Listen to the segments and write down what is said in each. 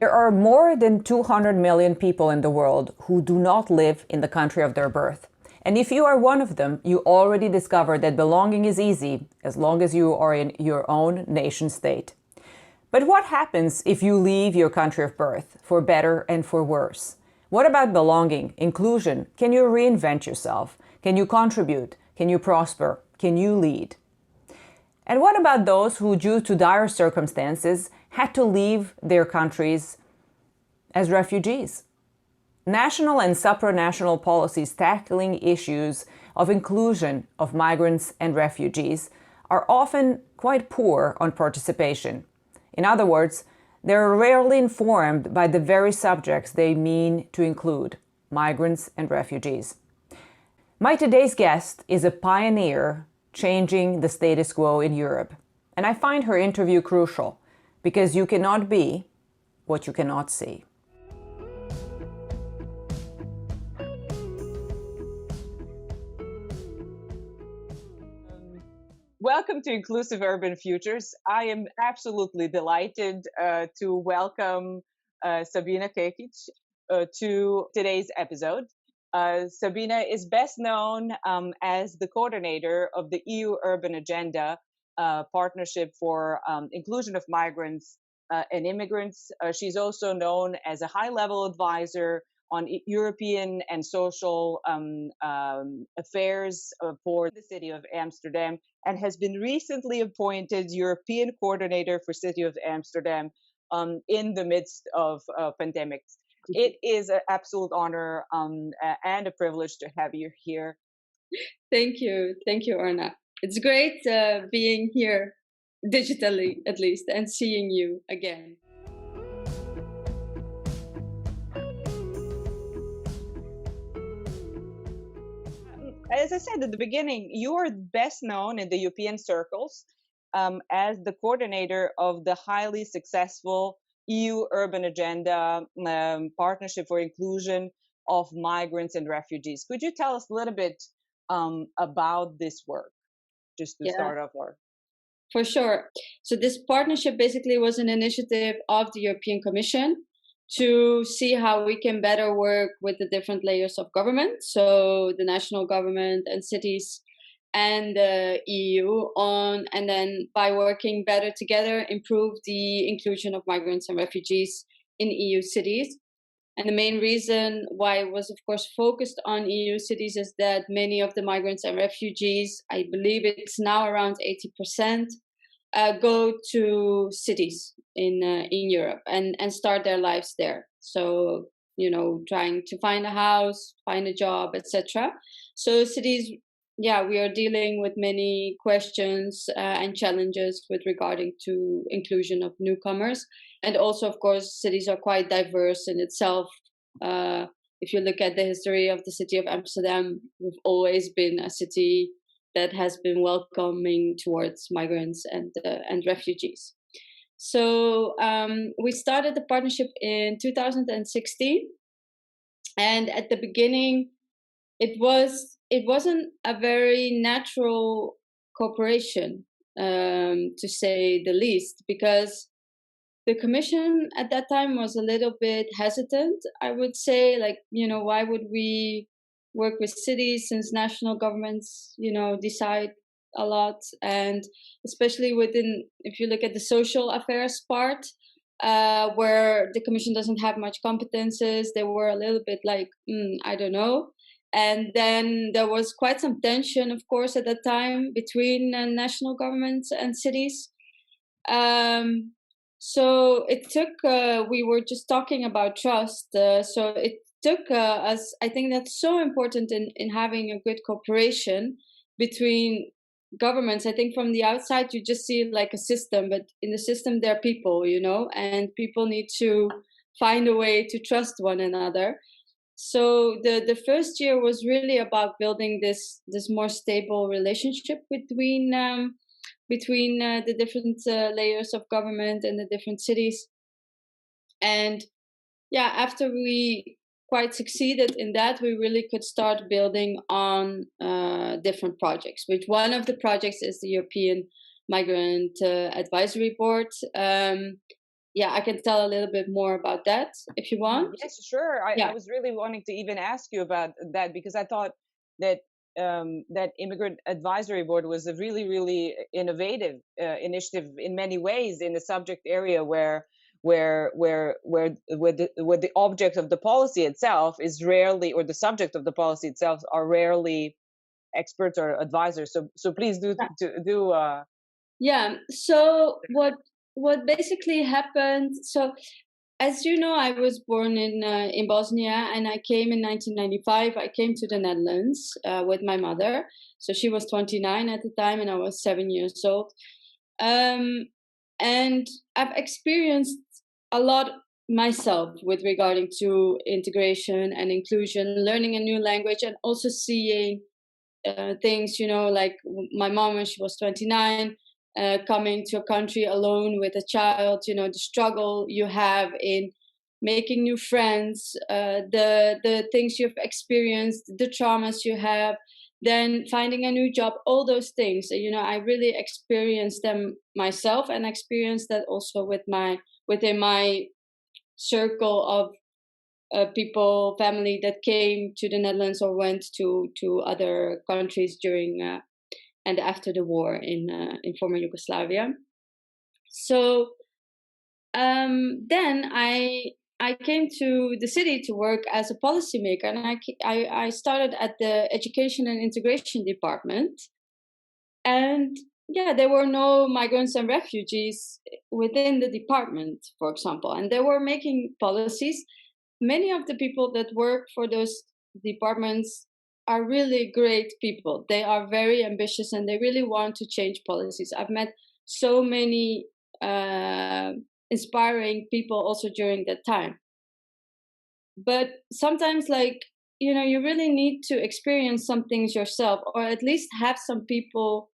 There are more than 200 million people in the world who do not live in the country of their birth. And if you are one of them, you already discovered that belonging is easy as long as you are in your own nation state. But what happens if you leave your country of birth, for better and for worse? What about belonging, inclusion? Can you reinvent yourself? Can you contribute? Can you prosper? Can you lead? And what about those who, due to dire circumstances, had to leave their countries as refugees? National and supranational policies tackling issues of inclusion of migrants and refugees are often quite poor on participation. In other words, they're rarely informed by the very subjects they mean to include, migrants and refugees. My today's guest is a pioneer changing the status quo in Europe, and I find her interview crucial because you cannot be what you cannot see. Welcome to Inclusive Urban Futures. I am absolutely delighted to welcome Sabina Kekic to today's episode. Sabina is best known as the coordinator of the EU Urban Agenda Partnership for Inclusion of Migrants and Immigrants. She's also known as a high-level advisor on European and social affairs for the City of Amsterdam, and has been recently appointed European coordinator for City of Amsterdam in the midst of pandemics. It is an absolute honor and a privilege to have you here. Thank you, Orna. It's great being here digitally, at least, and seeing you again. As I said at the beginning, you are best known in the European circles as the coordinator of the highly successful EU Urban Agenda Partnership for Inclusion of Migrants and Refugees. Could you tell us a little bit about this work, just to start off? For sure. So this partnership basically was an initiative of the European Commission to see how we can better work with the different layers of government, so the national government and cities and the EU and then by working better together, improve the inclusion of migrants and refugees in EU cities. And the main reason why it was, of course, focused on EU cities is that many of the migrants and refugees, I believe it's now around 80%, go to cities in Europe and start their lives there. So, trying to find a house, find a job, etc. So cities, we are dealing with many questions and challenges with regarding to inclusion of newcomers. And also, of course, cities are quite diverse in itself. If you look at the history of the City of Amsterdam, we've always been a city that has been welcoming towards migrants and refugees. So we started the partnership in 2016, and at the beginning, it wasn't a very natural cooperation, to say the least, because the Commission at that time was a little bit hesitant. I would say, why would we work with cities since national governments, decide a lot, and especially if you look at the social affairs part, where the Commission doesn't have much competences, they were a little bit like, I don't know. And then there was quite some tension, of course, at that time between national governments and cities. So it took, we were just talking about trust, so it took us, I think that's so important in having a good cooperation between governments. I think from the outside, you just see it like a system, but in the system, there are people, and people need to find a way to trust one another. So the first year was really about building this more stable relationship between the different layers of government and the different cities. And after we quite succeeded in that, we really could start building on different projects, which one of the projects is the European Migrant Advisory Board. yeah, I can tell a little bit more about that if you want. Yes, sure. I Yeah. was really wanting to even ask you about that because I thought that that immigrant advisory board was a really innovative initiative in many ways in the subject area where the object of the policy itself is rarely, or the subject of the policy itself are rarely experts or advisors. So please do. Yeah. So what basically happened? So as you know, I was born in Bosnia, and I came in 1995. I came to the Netherlands with my mother. So she was 29 at the time, and I was 7 years old. Um, and I've experienced a lot myself with regarding to integration and inclusion, learning a new language, and also seeing things, you know, like my mom when she was 29, coming to a country alone with a child, you know, the struggle you have in making new friends, the things you've experienced, the traumas you have, then finding a new job, all those things. You know, I really experienced them myself, and experienced that also within my circle of people, family that came to the Netherlands or went to other countries during and after the war in former Yugoslavia. So then I came to the city to work as a policymaker, and I started at the Education and Integration Department, and yeah, there were no migrants and refugees within the department, for example, and they were making policies. Many of the people that work for those departments are really great people. They are very ambitious, and they really want to change policies. I've met so many inspiring people also during that time. But sometimes, like, you know, you really need to experience some things yourself, or at least have some people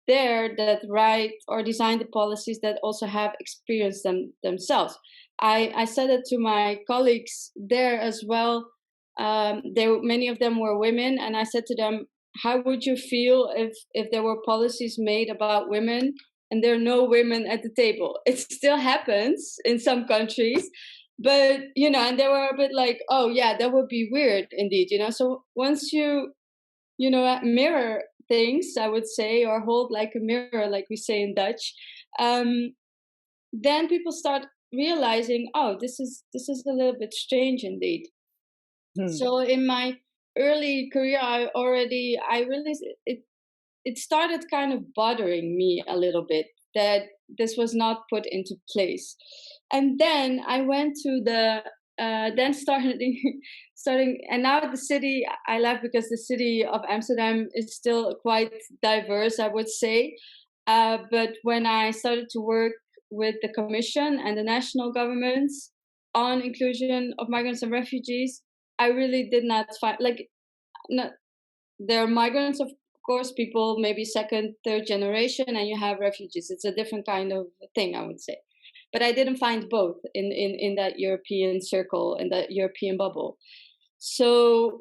there that write or design the policies that also have experienced them themselves. I said it to my colleagues there as well. Many of them were women, and I said to them, "How would you feel if there were policies made about women and there are no women at the table?" It still happens in some countries, but you know, and they were a bit like, "Oh yeah, that would be weird, indeed." You know, so once you know, mirror things, I would say, or hold like a mirror, like we say in Dutch, then people start realizing, oh, this is a little bit strange indeed. Hmm. So in my early career, I realized it started kind of bothering me a little bit that this was not put into place. And then I went to the then started starting, and now the city I left because the city of Amsterdam is still quite diverse, I would say. But when I started to work with the Commission and the national governments on inclusion of migrants and refugees, I really did not find like not, there are migrants, of course, people maybe second, third generation, and you have refugees. It's a different kind of thing, I would say. But I didn't find both in that European circle, in that European bubble. So,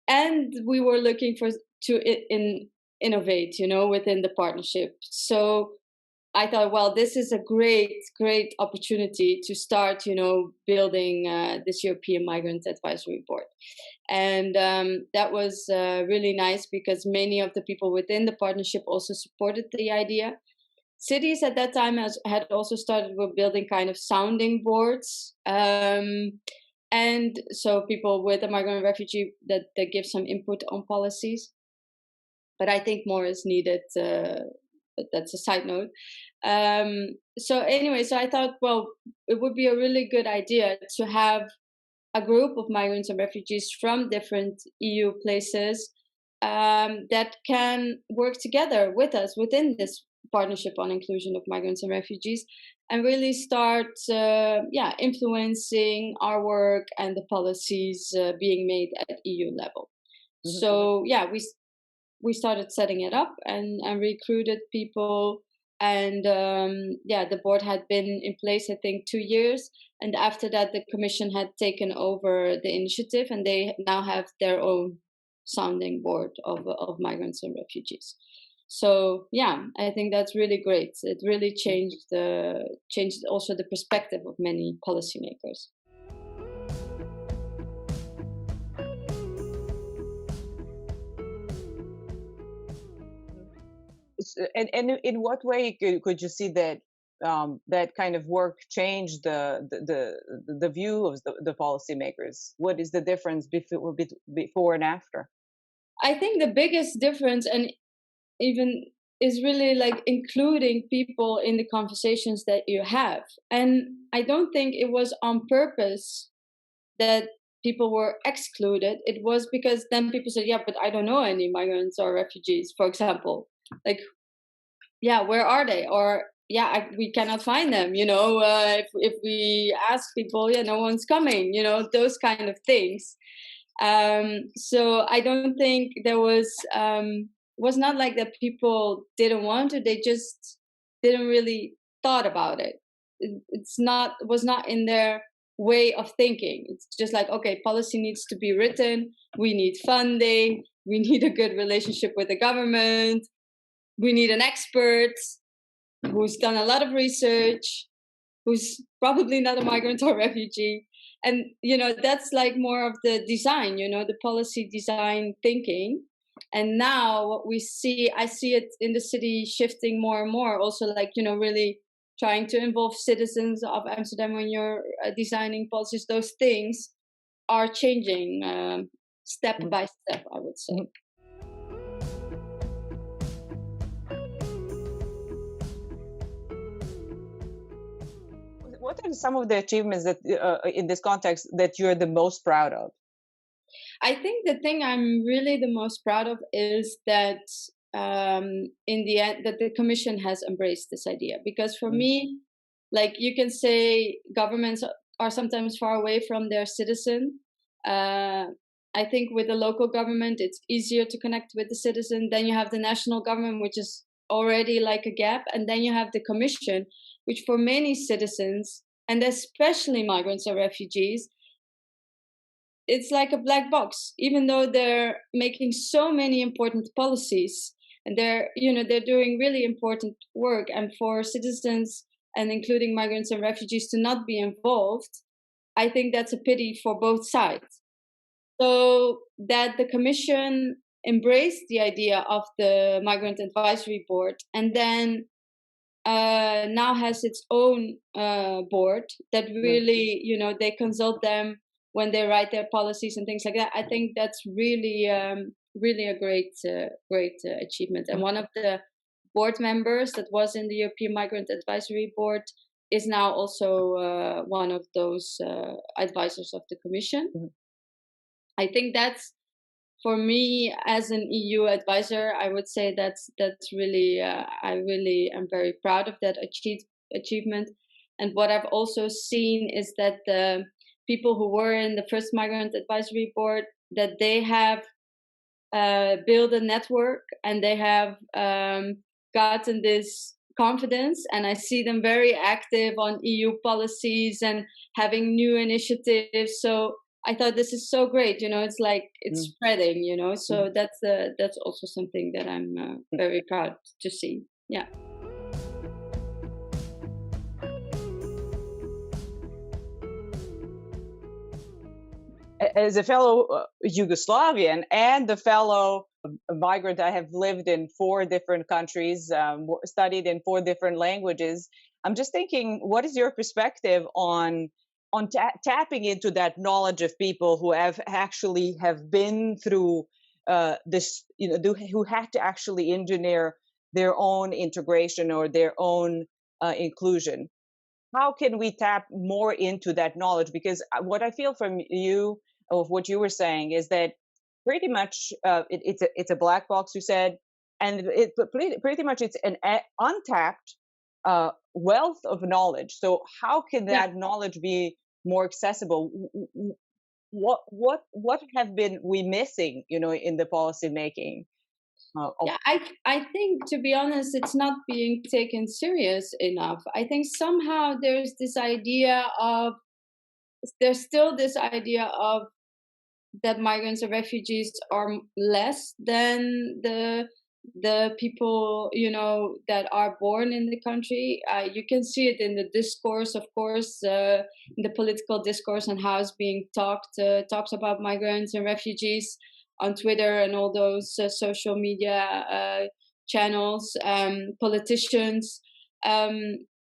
and we were looking for innovate, you know, within the partnership. So I thought, well, this is a great opportunity to start, you know, building this European Migrant Advisory Board. And that was really nice because many of the people within the partnership also supported the idea. Cities at that time had also started with building kind of sounding boards. And so people with a migrant and refugee that give some input on policies. But I think more is needed. But that's a side note. So anyway, so I thought, well, it would be a really good idea to have a group of migrants and refugees from different EU places that can work together with us within this partnership on inclusion of migrants and refugees, and really start, influencing our work and the policies being made at EU level. Mhm. So yeah, we started setting it up and recruited people, and the board had been in place, I think, 2 years, and after that the commission had taken over the initiative, and they now have their own sounding board of migrants and refugees. So yeah, I think that's really great. It really changed also the perspective of many policymakers. And in what way could you see that that kind of work change the view of the policymakers? What is the difference before and after? I think the biggest difference, and even is really like including people in the conversations that you have. And I don't think it was on purpose that people were excluded. It was because then people said, yeah, but I don't know any migrants or refugees, for example. Like, yeah, where are they? Or yeah, we cannot find them. If we ask people, yeah, no one's coming. Those kind of things. So I don't think there was not like that people didn't want to. They just didn't really thought about it. Was not in their way of thinking. It's just like, okay, policy needs to be written. We need funding. We need a good relationship with the government. We need an expert who's done a lot of research, who's probably not a migrant or refugee. And, that's like more of the design, the policy design thinking. And now what I see it in the city shifting more and more, also like, really trying to involve citizens of Amsterdam when you're designing policies. Those things are changing step by step, I would say. What are some of the achievements that in this context that you're the most proud of? I think the thing I'm really the most proud of is that in the end that the Commission has embraced this idea. Because for me, like you can say governments are sometimes far away from their citizen. I think with the local government, it's easier to connect with the citizen. Then you have the national government, which is already like a gap. And then you have the Commission, which for many citizens, and especially migrants or refugees, it's like a black box. Even though they're making so many important policies and they're doing really important work, and for citizens and including migrants and refugees to not be involved, I think that's a pity for both sides. So that the Commission embraced the idea of the Migrant Advisory Board, and then now has its own board that really, they consult them when they write their policies and things like that. I think that's really, really a great achievement. And one of the board members that was in the European Migrant Advisory Board is now also one of those advisors of the Commission. I think that's, for me as an EU advisor, I would say that's really, I really am very proud of that achievement. And what I've also seen is that the people who were in the first Migrant Advisory Board, that they have built a network and they have gotten this confidence. And I see them very active on EU policies and having new initiatives. So I thought this is so great, it's like it's spreading, so that's also something that I'm very proud to see. Yeah. As a fellow Yugoslavian and a fellow migrant, I have lived in 4 different countries, studied in 4 different languages. I'm just thinking, what is your perspective on tapping into that knowledge of people who have been through this, who had to actually engineer their own integration or their own inclusion? How can we tap more into that knowledge? Because what I feel from you, of what you were saying, is that pretty much it's a black box, you said, and pretty much it's an untapped wealth of knowledge. So how can that knowledge be more accessible? What have been we missing, in the policy making? I think, to be honest, it's not being taken serious enough. I think somehow there's still this idea of that migrants and refugees are less than the the people, that are born in the country. You can see it in the discourse, of course, in the political discourse and how it's being talks about migrants and refugees on Twitter and all those social media channels, politicians.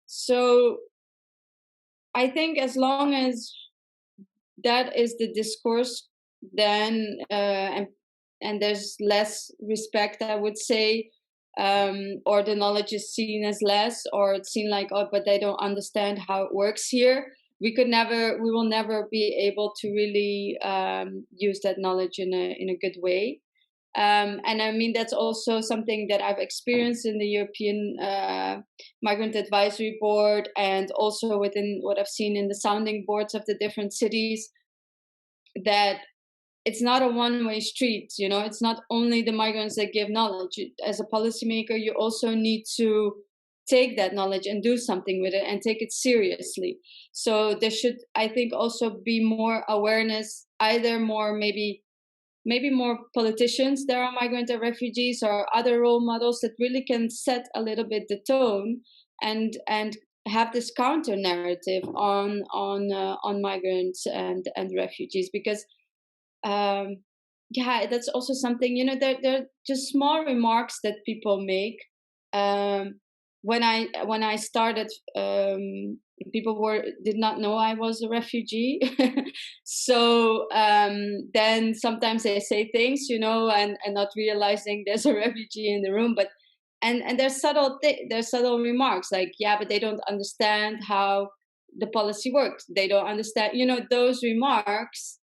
So I think as long as that is the discourse, then and there's less respect, I would say, or the knowledge is seen as less, or it's seen like, oh, but they don't understand how it works here. We will never be able to really use that knowledge in a good way. And I mean, that's also something that I've experienced in the European Migrant Advisory Board, and also within what I've seen in the sounding boards of the different cities, that it's not a one-way street. It's not only the migrants that give knowledge. As a policymaker, you also need to take that knowledge and do something with it and take it seriously. So there should, I think, also be more awareness, either more maybe more politicians that are migrant or refugees, or other role models that really can set a little bit the tone and have this counter narrative on migrants and refugees. Because that's also something, they're just small remarks that people make. When I started, people did not know I was a refugee. So then sometimes they say things, and not realizing there's a refugee in the room. But and there's subtle remarks like, yeah, but they don't understand how the policy works. They don't understand, those remarks.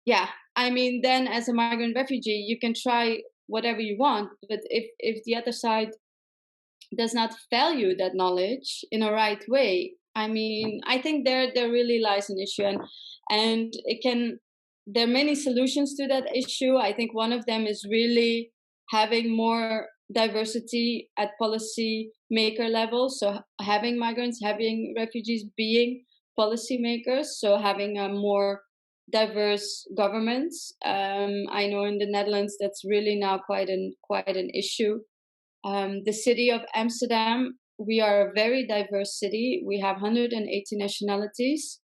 Yeah, I mean, then as a migrant refugee, you can try whatever you want, but if the other side does not value that knowledge in a right way, I mean, I think there really lies an issue, and there are many solutions to that issue. I think one of them is really having more diversity at policy maker level. So having migrants, having refugees being policymakers, so having a more diverse governments. I know in the Netherlands that's really now quite an issue. The city of Amsterdam, we are a very diverse city. We have 180 nationalities.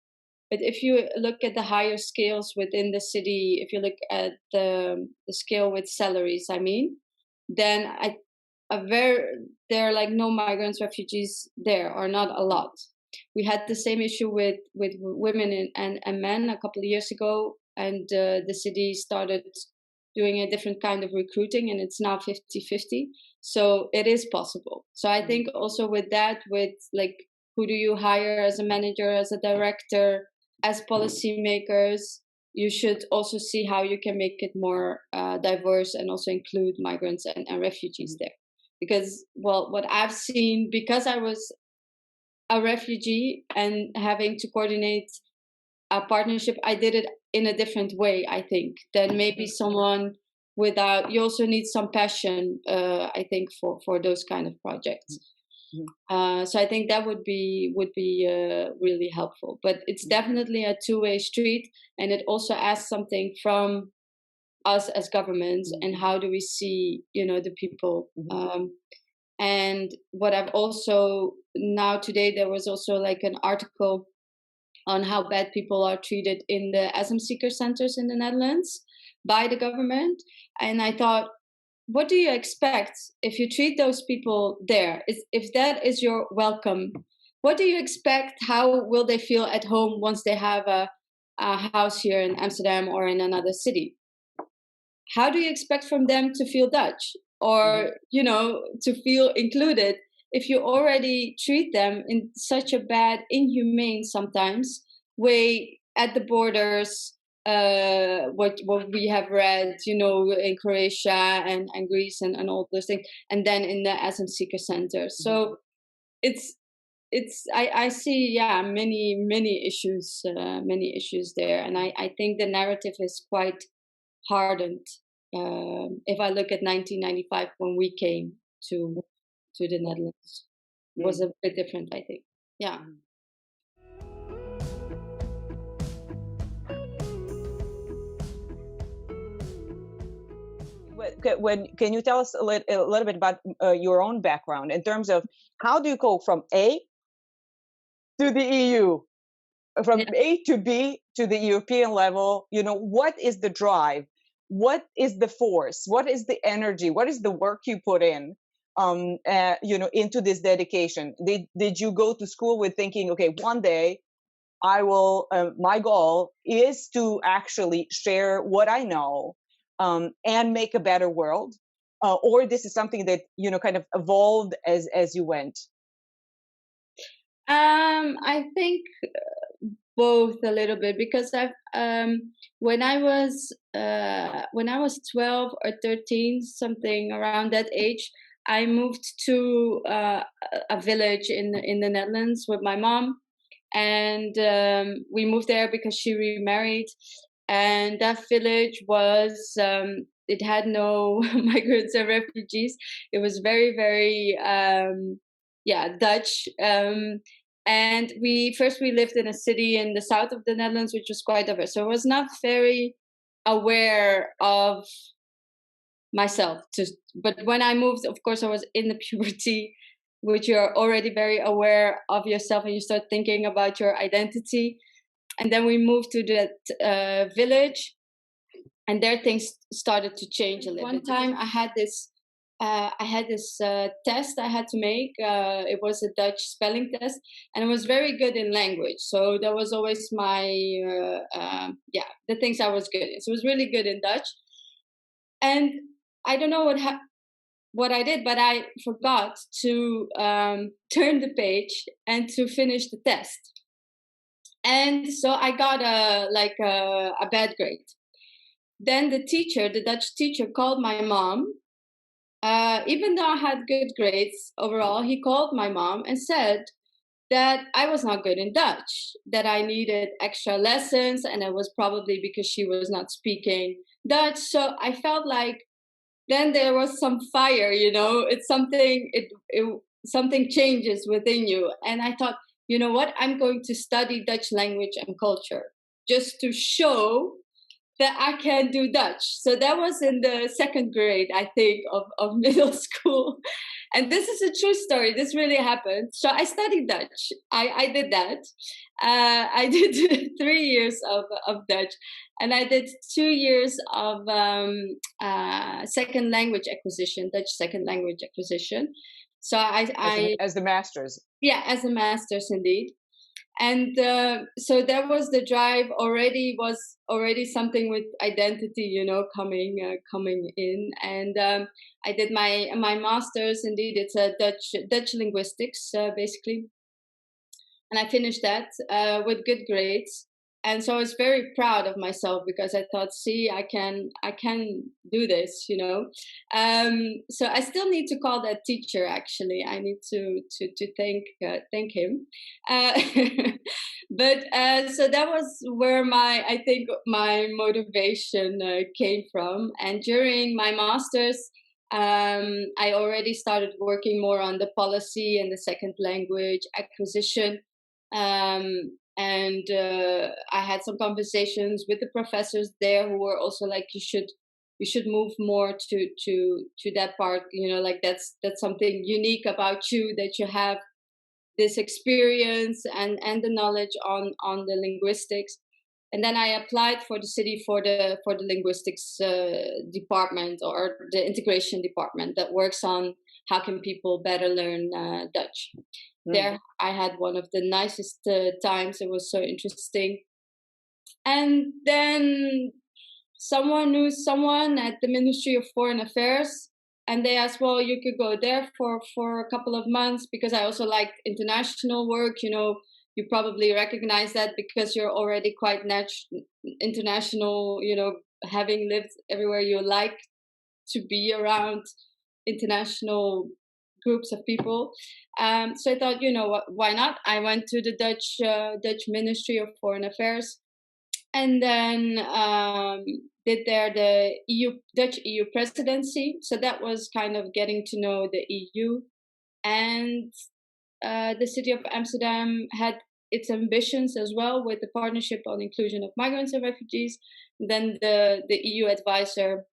But if you look at the higher scales within the city, if you look at the scale with salaries, I mean, then there are like no migrants, refugees there, or not a lot. We had the same issue with women and men a couple of years ago, and the city started doing a different kind of recruiting, and it's now 50-50. So it is possible. So I think also with like, who do you hire as a manager, as a director, as policymakers, you should also see how you can make it more diverse and also include migrants and refugees there. Because, well, what I've seen, because I was a refugee and having to coordinate a partnership, I did it in a different way, I think, than maybe someone without. You also need some passion, I think, for those kind of projects. So I think that would be really helpful. But it's definitely a two-way street, and it also asks something from us as governments, and how do we see, the people. And what I've also now today, there was also like an article on how bad people are treated in the asylum seeker centers in the Netherlands by the government. And I thought, what do you expect if you treat those people there? If that is your welcome, what do you expect? How will they feel at home once they have a house here in Amsterdam or in another city? How do you expect from them to feel Dutch, or, to feel included, if you already treat them in such a bad, inhumane sometimes way at the borders? What we have read, in Croatia and Greece and all those things, and then in the asylum seeker center. So I see, many issues there, and I think the narrative is quite hardened. If I look at 1995, when we came to the Netherlands, it was a bit different, I think. Yeah. Can you tell us a little bit about your own background in terms of how do you go from A to the EU, from Yeah. A to B to the European level? You know, what is the drive? What is the force? What is the energy? What is the work you put in? You know, into this dedication. Did you go to school with thinking, okay, one day I will? My goal is to actually share what I know and make a better world, or this is something that, you know, kind of evolved as you went. I think both a little bit, because I've when I was 12 or 13, something around that age, I moved to a village in the Netherlands with my mom, and we moved there because she remarried, and that village was it had no migrants and refugees. It was very, very yeah, Dutch. And we lived in a city in the south of the Netherlands, which was quite diverse. So I was not very aware of myself. But when I moved, of course, I was in the puberty, which you're already very aware of yourself, and you start thinking about your identity. And then we moved to that village, and there things started to change a little bit. One time I had this test I had to make. It was a Dutch spelling test, and I was very good in language. So that was always my the things I was good in. So I was really good in Dutch, and I don't know what I did, but I forgot to turn the page and to finish the test, and so I got a bad grade. Then the Dutch teacher, called my mom. Even though I had good grades overall, he called my mom and said that I was not good in Dutch, that I needed extra lessons, and it was probably because she was not speaking Dutch. So I felt like then there was some fire, you know, it's something, something changes within you. And I thought, you know what, I'm going to study Dutch language and culture just to show that I can do Dutch. So that was in the second grade, I think, of middle school. And this is a true story. This really happened. So I studied Dutch. I did that. I did 3 years of Dutch. And I did 2 years of second language acquisition, Dutch second language acquisition. So As the masters. Yeah, as a master's indeed. And so that was the drive was already something with identity, you know, coming in. And I did my master's. Indeed, it's a Dutch linguistics basically, and I finished that with good grades. And so I was very proud of myself, because I thought, see, I can do this, you know. So I still need to call that teacher. Actually, I need to thank him. But so that was where I think my motivation came from. And during my master's, I already started working more on the policy and the second language acquisition. And I had some conversations with the professors there who were also like, you should move more to that part, you know, like that's something unique about you, that you have this experience and the knowledge on the linguistics. And then I applied for the city for the linguistics department, or the integration department that works on how can people better learn Dutch. There I had one of the nicest times. It was so interesting. And then someone knew someone at the Ministry of Foreign Affairs, and they asked, well, you could go there for a couple of months, because I also liked international work. You know, you probably recognize that because you're already quite international, you know, having lived everywhere. You like to be around international groups of people. So I thought, you know what, why not? I went to the Dutch Ministry of Foreign Affairs, and then did there the Dutch EU presidency. So that was kind of getting to know the EU. And the City of Amsterdam had its ambitions as well, with the partnership on inclusion of migrants and refugees. Then the EU advisor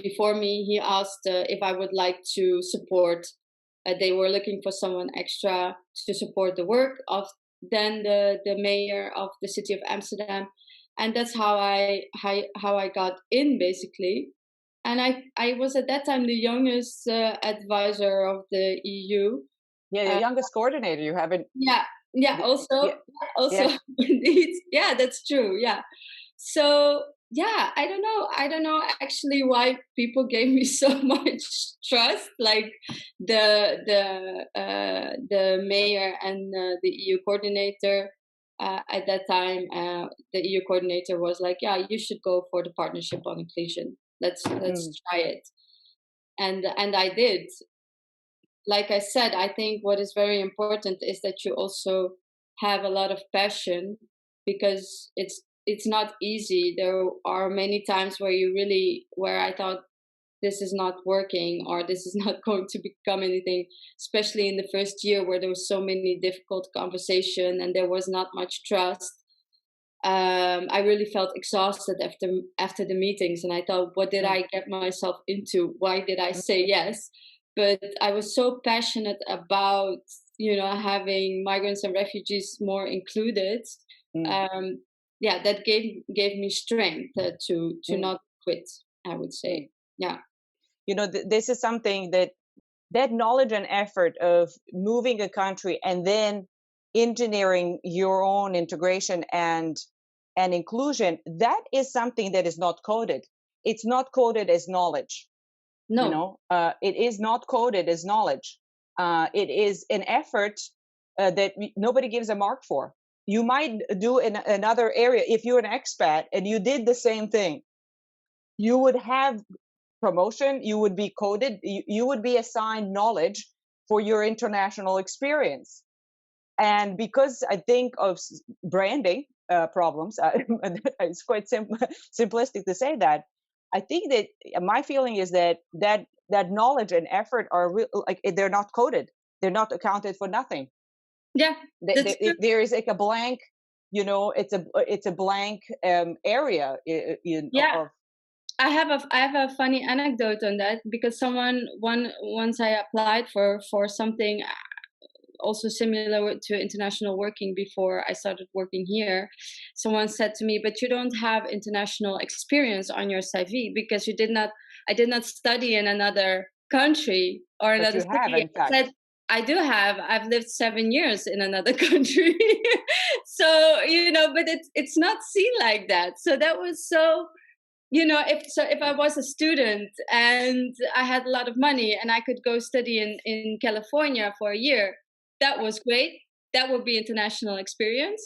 before me, he asked if I would like to support. They were looking for someone extra to support the work of then the mayor of the city of Amsterdam, and that's how I got in basically. And I was at that time the youngest advisor of the EU. Yeah, the youngest coordinator. You haven't. Yeah, yeah. Yeah, Also, yeah. indeed, yeah, that's true. Yeah. So yeah, I don't know actually why people gave me so much trust. Like the mayor and the EU coordinator at that time. The EU coordinator was like, "Yeah, you should go for the partnership on inclusion. Let's Mm, try it." And I did. Like I said, I think what is very important is that you also have a lot of passion, because it's not easy. There are many times where I thought this is not working, or this is not going to become anything, especially in the first year where there was so many difficult conversation and there was not much trust. I really felt exhausted after the meetings, and I thought, what did mm, I get myself into? Why did I say yes? But I was so passionate about having migrants and refugees more included. mm, Um, yeah, that gave me strength to mm, not quit. I would mm. say, yeah. This is something that knowledge and effort of moving a country and then engineering your own integration and inclusion, that is something that is not coded. It's not coded as knowledge. No, It is not coded as knowledge. It is an effort that nobody gives a mark for. You might do in another area. If you're an expat and you did the same thing, you would have promotion, you would be coded, you would be assigned knowledge for your international experience. And because I think of branding problems, it's quite simplistic to say that. I think that my feeling is that knowledge and effort are like they're not coded, they're not accounted for nothing. yeah, that's true. There is like a blank, it's a blank area Yeah, of. I have a funny anecdote on that, because once I applied for something also similar to international working before I started working here. Someone said to me, "But you don't have international experience on your CV because I did not study in another country or But another you have, city." in I said, fact. "I do have. I've lived 7 years in another country." So, but it's not seen like that. So that was so, if I was a student and I had a lot of money and I could go study in California for a year, that was great. That would be international experience.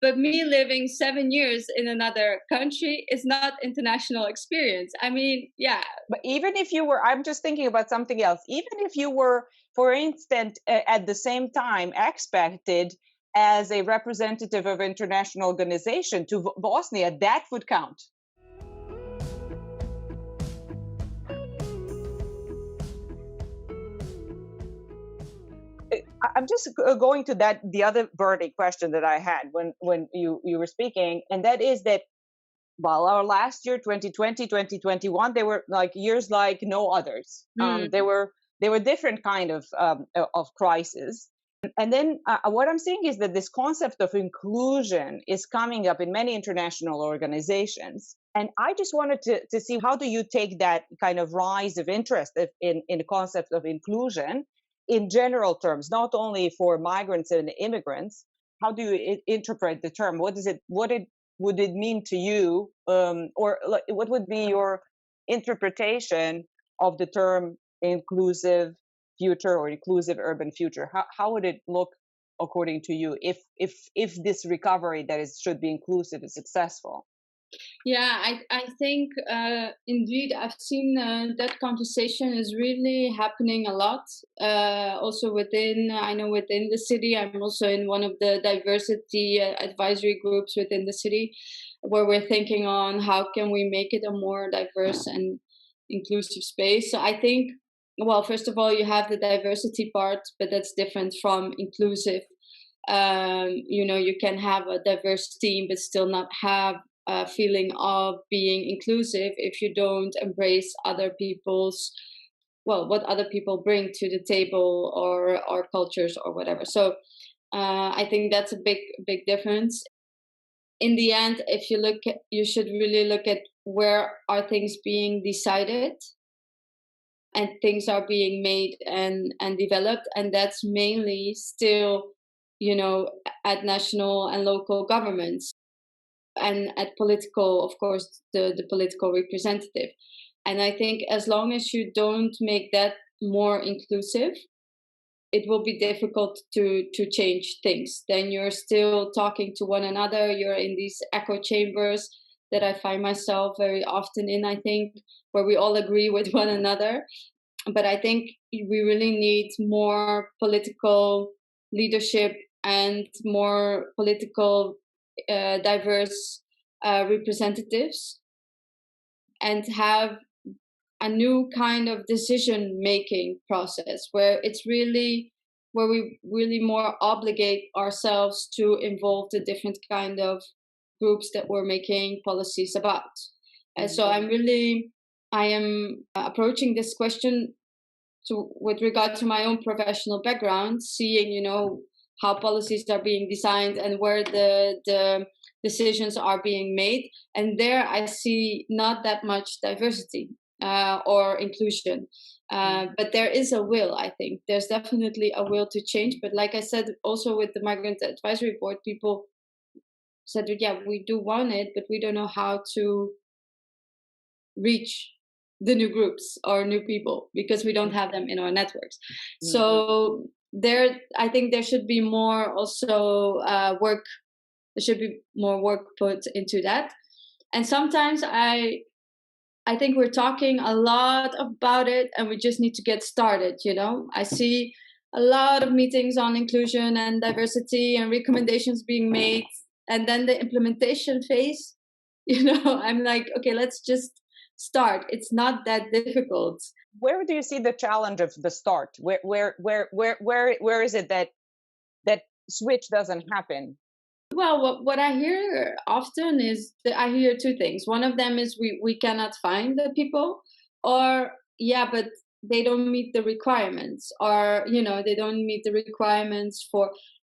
But me living 7 years in another country is not international experience. I mean, yeah. But even if you were, I'm just thinking about something else. Even if you were, for instance, at the same time expected as a representative of international organization to Bosnia, that would count. I'm just going to the other burning question that I had when you were speaking, and that is that while our last year 2020 2021 they were like years like no others. Mm, They were different kind of crisis. And then what I'm saying is that this concept of inclusion is coming up in many international organizations, and I just wanted to see, how do you take that kind of rise of interest in the concept of inclusion in general terms, not only for migrants and immigrants? How do you interpret the term? What is it? Would it mean to you, or like, what would be your interpretation of the term inclusive future or inclusive urban future? How would it look according to you if this recovery that is should be inclusive is successful? yeah, I think indeed I've seen that conversation is really happening a lot. Also I know within the city, I'm also in one of the diversity advisory groups within the city, where we're thinking on how can we make it a more diverse and inclusive space. So I think, well, first of all, you have the diversity part, but that's different from inclusive. You can have a diverse team but still not have feeling of being inclusive if you don't embrace other people's, well, what other people bring to the table, or cultures or whatever. So I think that's a big difference. In the end, if you look at, you should really look at where are things being decided and things are being made and developed, and that's mainly still, at national and local governments, and at political, of course, the political representative. And I think as long as you don't make that more inclusive, it will be difficult to change things. Then you're still talking to one another. You're in these echo chambers that I find myself very often in, I think, where we all agree with one another. But I think we really need more political leadership and more political diverse representatives, and have a new kind of decision making process where we really more obligate ourselves to involve the different kind of groups that we're making policies about. And so I am approaching this question with regard to my own professional background, seeing, how policies are being designed and where the decisions are being made. And there I see not that much diversity or inclusion. But there is a will, I think. There's definitely a will to change. But like I said, also with the Migrant Advisory Board, people said, yeah, we do want it, but we don't know how to reach the new groups or new people because we don't have them in our networks. So I think there should be more also work. There should be more work put into that. And sometimes I think we're talking a lot about it and we just need to get started, I see a lot of meetings on inclusion and diversity and recommendations being made. And then the implementation phase, I'm like, okay, let's just start. It's not that difficult. Where do you see the challenge of the start? Where is it that switch doesn't happen? Well, what I hear often is that I hear two things. One of them is we cannot find the people, or but they don't meet the requirements, or they don't meet the requirements for.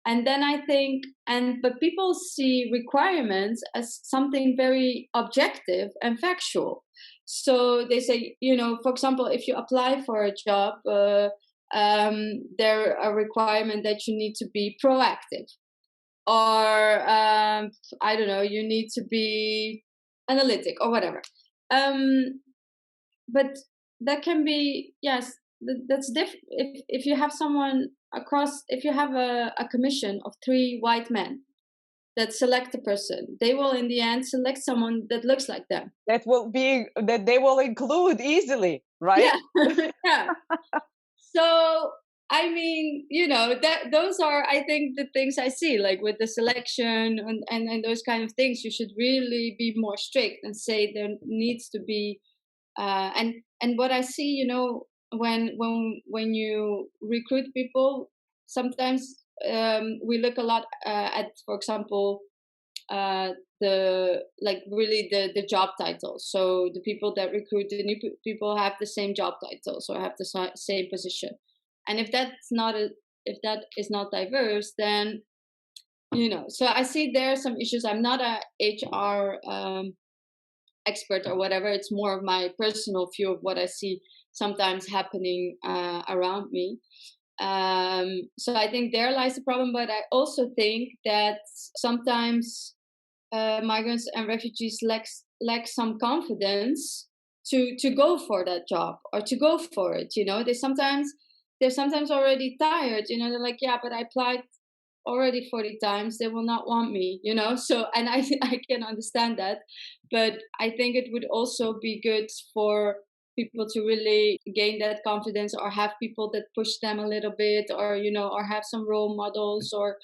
And then I think, but people see requirements as something very objective and factual. So they say, for example, if you apply for a job, there a requirement that you need to be proactive. Or I don't know, you need to be analytic or whatever. But that can be, yes, that's different. If you have someone if you have a commission of 3 white men that select a person, they will in the end select someone that looks like them. That they will include easily, right? Yeah. Yeah. So I mean, that those are, I think, the things I see, like with the selection and those kind of things. You should really be more strict and say there needs to be, and what I see, when you recruit people, sometimes we look a lot at, for example, the job titles. So the people that recruit the new people have the same job title, so have the same position. And if that is not diverse, then So I see there are some issues. I'm not a HR expert or whatever. It's more of my personal view of what I see sometimes happening around me. So I think there lies the problem. But I also think that sometimes migrants and refugees lack some confidence to go for that job or to go for it. They're sometimes already tired, they're like, yeah, but I applied already 40 times. They will not want me, So, and I can understand that. But I think it would also be good for people to really gain that confidence, or have people that push them a little bit, or, or have some role models, or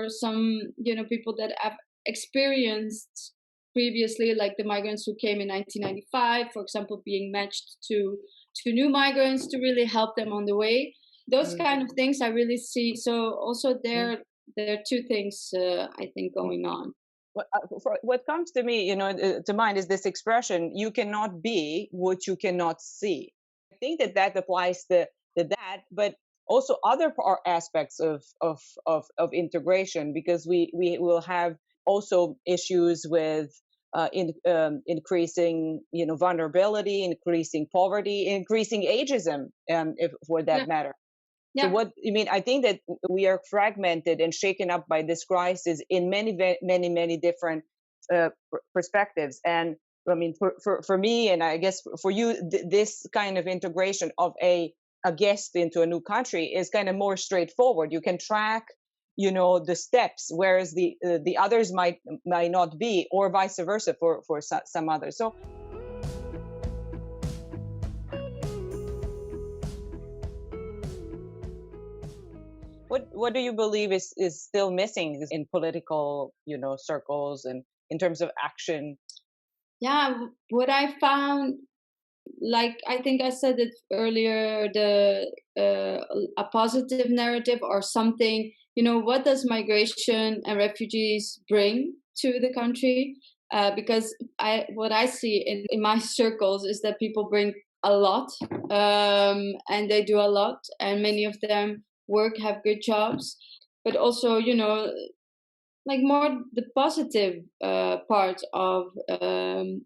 some, people that have experienced previously, like the migrants who came in 1995, for example, being matched to new migrants to really help them on the way. Those kind of things I really see. So also there are 2 things I think going on. what comes to me, to mind is this expression: "You cannot be what you cannot see." I think that applies to that, but also other aspects of integration, because we will have also issues with increasing vulnerability, increasing poverty, increasing ageism, if for that Yeah. matter. So Yeah. what I mean, I think that we are fragmented and shaken up by this crisis in many different perspectives. And I mean, for me, and I guess for you, this kind of integration of a guest into a new country is kind of more straightforward. You can track, the steps, whereas the others might not be, or vice versa for some others. So. What do you believe is still missing in political, circles, and in terms of action? Yeah, what I found, like I think I said it earlier, a positive narrative or something. What does migration and refugees bring to the country? Because what I see in my circles is that people bring a lot, and they do a lot, and many of them have good jobs, but also like more the positive part of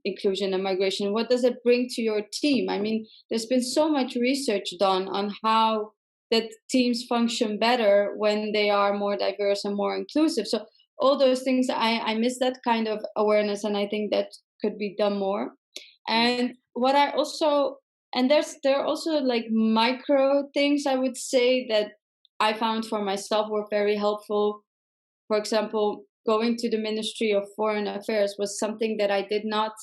inclusion and migration. What does it bring to your team? I mean, there's been so much research done on how that teams function better when they are more diverse and more inclusive. So all those things, I miss that kind of awareness, and I think that could be done more. And what I also, and there are also like micro things I would say that I found for myself were very helpful. For example, going to the Ministry of Foreign Affairs was something that I did not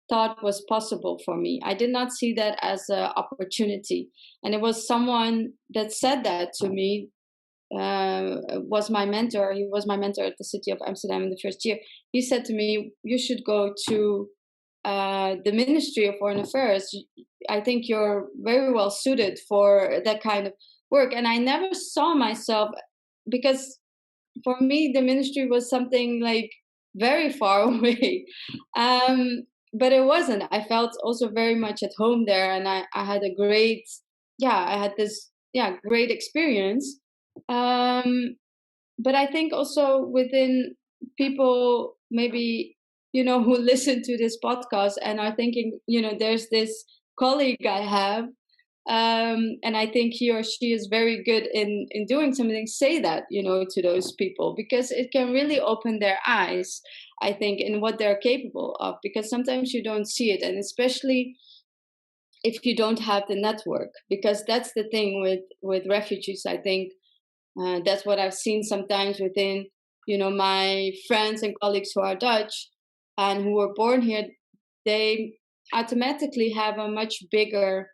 thought was possible for me. I did not see that as an opportunity. And it was someone that said that to me, was my mentor. He was my mentor at the City of Amsterdam in the first year. He said to me, you should go to the Ministry of Foreign Affairs. I think you're very well suited for that kind of work. And I never saw myself, because for me the ministry was something like very far away, but it wasn't. I felt also very much at home there, and I had a great, I had this great experience. But I think also within people maybe who listen to this podcast and are thinking, there's this colleague I have, and I think he or she is very good in doing something, say that to those people, because it can really open their eyes, I think, in what they're capable of, because sometimes you don't see it, and especially if you don't have the network, because that's the thing with refugees. I think that's what I've seen sometimes within my friends and colleagues who are Dutch and who were born here. They automatically have a much bigger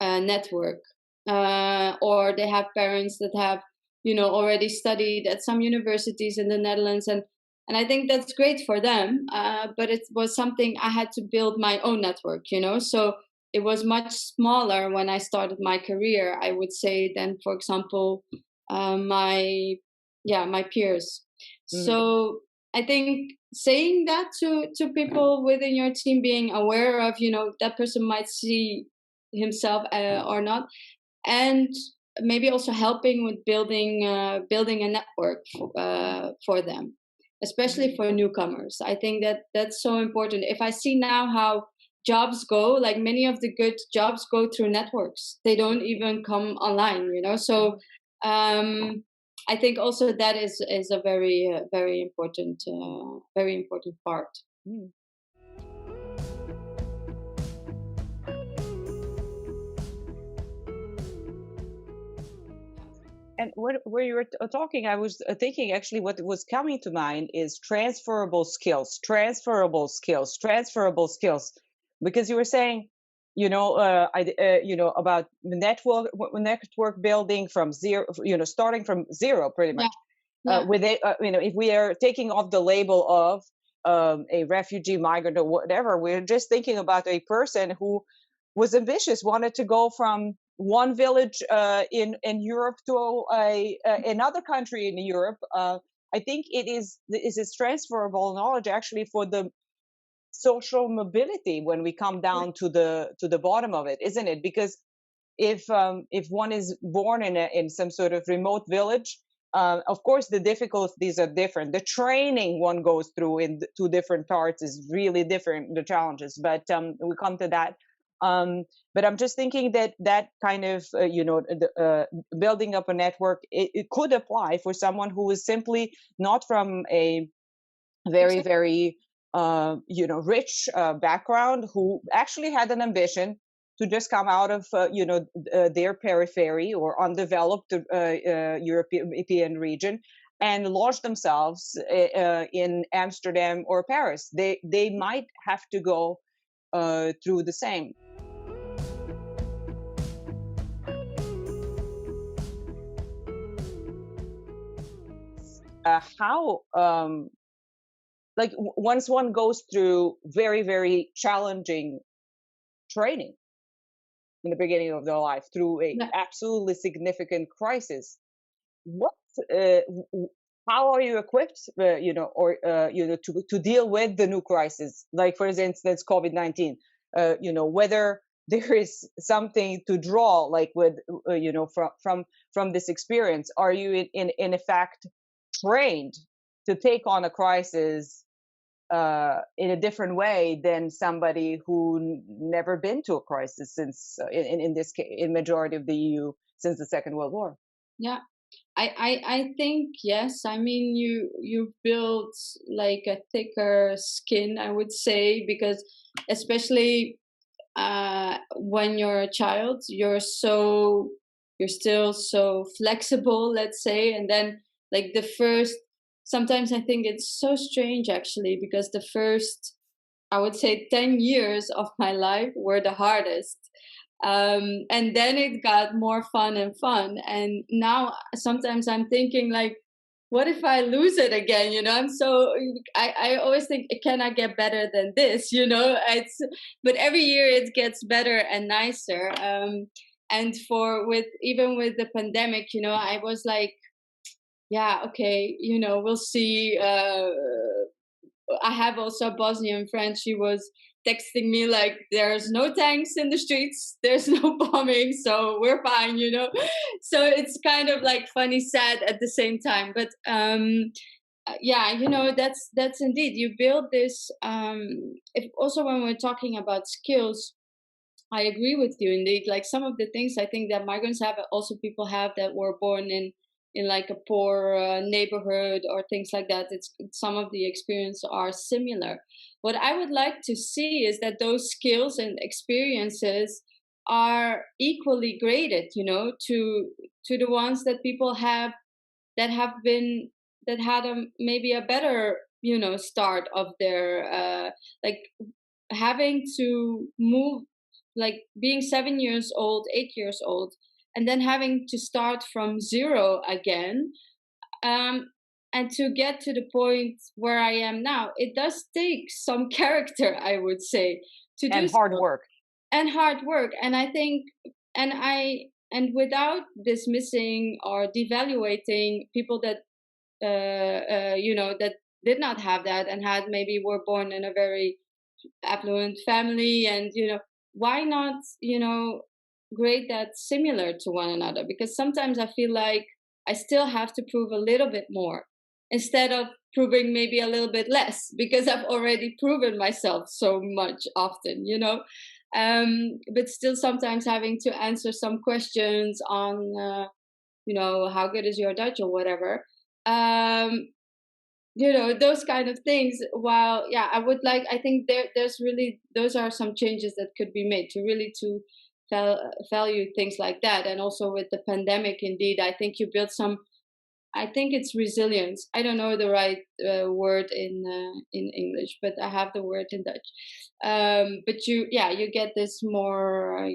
network, or they have parents that have already studied at some universities in the Netherlands, and I think that's great for them, but it was something I had to build my own network, so it was much smaller when I started my career, I would say, than, for example, my peers. So I think saying that to people within your team, being aware of that person might see himself or not, and maybe also helping with building a network for them, especially for newcomers. I think that's so important. If I see now how jobs go, like many of the good jobs go through networks, they don't even come online, so I think also that is a very important part. And where you were talking, I was thinking, actually what was coming to mind is transferable skills, because you were saying, about network building from zero, starting from zero, pretty much. With it, if we are taking off the label of a refugee, migrant, or whatever, we're just thinking about a person who was ambitious, wanted to go from one village in Europe to another country in Europe, I think it is transferable knowledge actually for the social mobility when we come down to the bottom of it, isn't it? Because if one is born in some sort of remote village, of course the difficulties are different. The training one goes through in the two different parts is really different, the challenges, but we come to that. But I'm just thinking that kind of building up a network, it could apply for someone who is simply not from a very rich background, who actually had an ambition to just come out of their periphery or undeveloped European region and launch themselves in Amsterdam or Paris. They might have to go through the same. How like once one goes through very challenging training in the beginning of their life through a absolutely significant crisis, what how are you equipped to deal with the new crisis, like for instance COVID-19, whether there is something to draw like with from this experience? Are you in effect trained to take on a crisis in a different way than somebody who never been to a crisis since, in this case, in majority of the EU since the Second World War? Yeah, I think yes. I mean, you build like a thicker skin, I would say, because especially when you're a child, you're still so flexible, let's say, and then like the first. Sometimes I think it's so strange actually, because the first, I would say, 10 years of my life were the hardest. And then it got more fun. And now sometimes I'm thinking like, what if I lose it again? I always think, can I get better than this? But every year it gets better and nicer. And even with the pandemic, I was like, yeah, okay, we'll see. I have also a Bosnian friend. She was texting me like, there's no tanks in the streets, there's no bombing, so we're fine, So it's kind of like funny, sad at the same time. But that's indeed, you build this. If also when we're talking about skills, I agree with you indeed. Like some of the things I think that migrants have, also people have that were born in like a poor neighborhood or things like that. It's some of the experience are similar. What I would like to see is that those skills and experiences are equally graded, to the ones that people have that had maybe a better, start of their like having to move, like being 7 years old, 8 years old, and then having to start from zero again, and to get to the point where I am now. It does take some character, I would say, to do and hard work. And hard work. And I think, and without dismissing or devaluating people that that did not have that and were born in a very affluent family, and why not grade that similar to one another? Because sometimes I feel like I still have to prove a little bit more instead of proving maybe a little bit less, because I've already proven myself so much often, but still sometimes having to answer some questions on how good is your Dutch or whatever, those kind of things. While I think there's really, those are some changes that could be made to value things like that. And also with the pandemic, indeed, I think you build some, I think it's resilience. I don't know the right word in English, but I have the word in Dutch. But you get this more,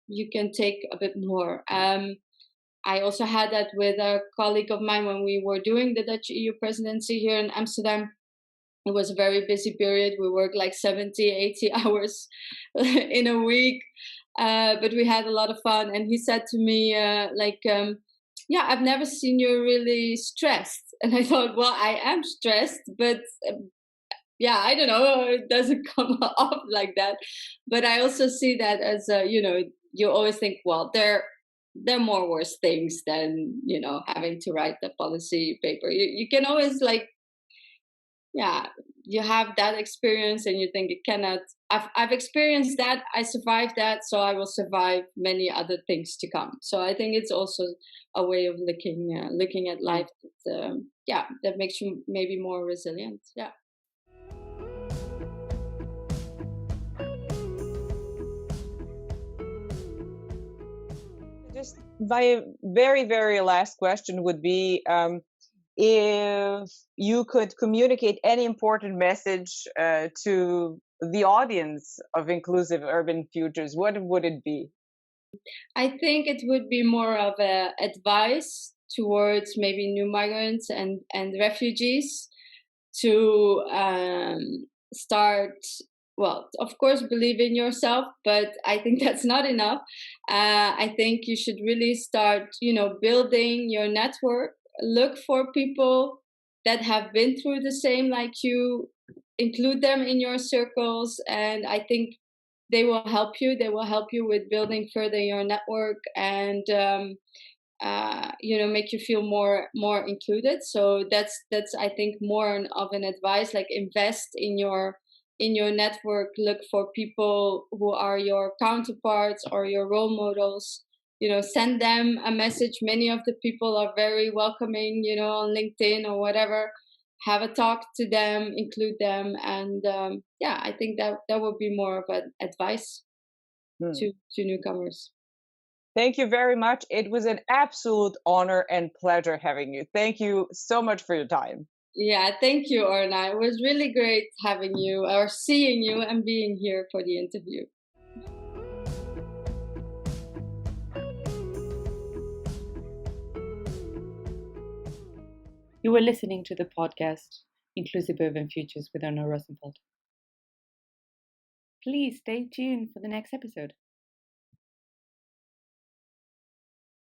you can take a bit more. I also had that with a colleague of mine when we were doing the Dutch EU presidency here in Amsterdam. It was a very busy period. We worked like 70, 80 hours in a week. But we had a lot of fun. And he said to me, yeah, I've never seen you really stressed. And I thought, well, I am stressed, but yeah, I don't know, it doesn't come off like that. But I also see that as you always think, well, there are more worse things than having to write the policy paper. You can always yeah, you have that experience and you think it cannot. I've experienced that. I survived that, so I will survive many other things to come. So I think it's also a way of looking at life that that makes you maybe more resilient. Yeah. Just my very, very last question would be, if you could communicate any important message to the audience of Inclusive Urban Futures, what would it be? I think it would be more of a advice towards maybe new migrants and refugees to start. Well, of course, believe in yourself, but I think that's not enough. I think you should really start, building your network. Look for people that have been through the same like you. Include them in your circles, and I think they will help you. They will help you with building further your network and make you feel more included. So that's I think more of an advice. Like invest in your network. Look for people who are your counterparts or your role models. Send them a message. Many of the people are very welcoming. On LinkedIn or whatever. Have a talk to them, include them, and I think that would be more of an advice to newcomers. Thank you very much. It was an absolute honor and pleasure having you. Thank you so much for your time. Yeah, thank you, Orna. It was really great having you or seeing you and being here for the interview. You were listening to the podcast Inclusive Urban Futures with Orna Rosenfeld. Please stay tuned for the next episode.